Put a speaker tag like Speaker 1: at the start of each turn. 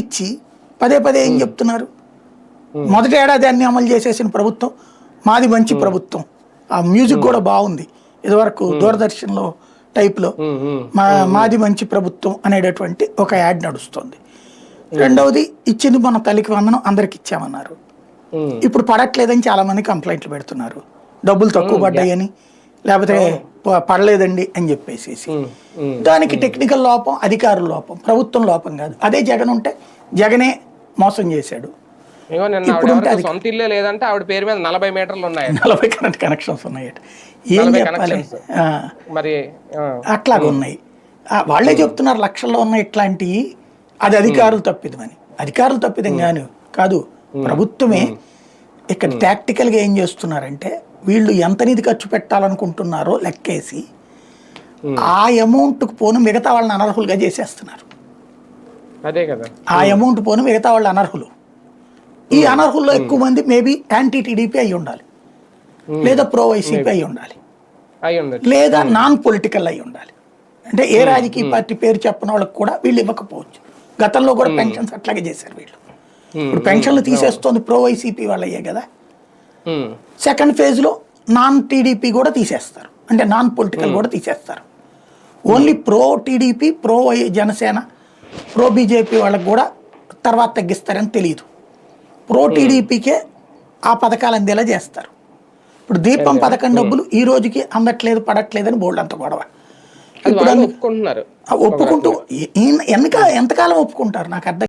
Speaker 1: ఇచ్చి పదే పదే ఏం చెప్తున్నారు? మొదటి ఏడాది అన్ని అమలు చేసేసిన ప్రభుత్వం మాది మంచి ప్రభుత్వం. ఆ మ్యూజిక్ కూడా బాగుంది. ఇదివరకు దూరదర్శన్లో టైప్లో మాది మంచి ప్రభుత్వం అనేటటువంటి ఒక యాడ్ నడుస్తుంది. రెండవది ఇచ్చింది మన తల్లికి వందనం అందరికి ఇచ్చామన్నారు. ఇప్పుడు పడట్లేదని చాలా మంది కంప్లైంట్లు పెడుతున్నారు. డబ్బులు తక్కువ పడ్డాయని, లేకపోతే పడలేదండి అని చెప్పేసి. దానికి టెక్నికల్ లోపం, అధికారుల లోపం, ప్రభుత్వం లోపం కాదు. అదే జగన్ ఉంటే జగనే మోసం చేశాడు.
Speaker 2: ఇప్పుడు సొంత ఇల్లే లేదంటే ఆవిడ పేరు మీద 40 మీటర్లు ఉన్నాయి,
Speaker 1: 40 కరెంట్ కనెక్షన్స్ ఉన్నాయి. ఏం చెప్పాలి
Speaker 2: మరి?
Speaker 1: అట్లాగా ఉన్నాయి. వాళ్ళే చెప్తున్నారు లక్షల్లో ఉన్నాయి ఇట్లాంటివి. అది అధికారులు తప్పిదమని. అధికారులు తప్పిదం కాదు, ప్రభుత్వమే. ఇక్కడ టాక్టికల్గా ఏం చేస్తున్నారంటే వీళ్ళు ఎంత నిధి ఖర్చు పెట్టాలనుకుంటున్నారో లెక్కేసి ఆ అమౌంట్కు పోను మిగతా వాళ్ళని అనర్హులుగా చేసేస్తున్నారు.
Speaker 2: అదే కదా,
Speaker 1: ఆ అమౌంట్ పోను మిగతా వాళ్ళు అనర్హులు. ఈ అనర్హుల్లో ఎక్కువ మంది మేబీ యాంటీ టీడీపీ అయి ఉండాలి, లేదా ప్రో వైసీపీ అయి ఉండాలి, లేదా నాన్ పొలిటికల్ అయి ఉండాలి. అంటే ఏ రాజకీయ పార్టీ పేరు చెప్పిన వాళ్ళకి కూడా వీళ్ళు ఇవ్వకపోవచ్చు. గతంలో కూడా పెన్షన్స్ అట్లాగే చేశారు వీళ్ళు. ఇప్పుడు పెన్షన్లు తీసేస్తోంది ప్రో వైసీపీ వాళ్ళయ్యే కదా. సెకండ్ ఫేజ్లో నాన్ టీడీపీ కూడా తీసేస్తారు, అంటే నాన్ పొలిటికల్ కూడా తీసేస్తారు. Only pro TDP, pro Janasena, pro BJP వాళ్ళకి కూడా తర్వాత తగ్గిస్తారని తెలియదు. ప్రో టీడీపీకే ఆ పథకాలు అందేలా చేస్తారు. ఇప్పుడు దీపం పథకం డబ్బులు ఈ రోజుకి అందట్లేదు, పడట్లేదని బోల్డ్ అంత గొడవ. ఇప్పుడు ఒప్పుకుంటూ ఎంతకాలం ఒప్పుకుంటారు నాకు అర్థం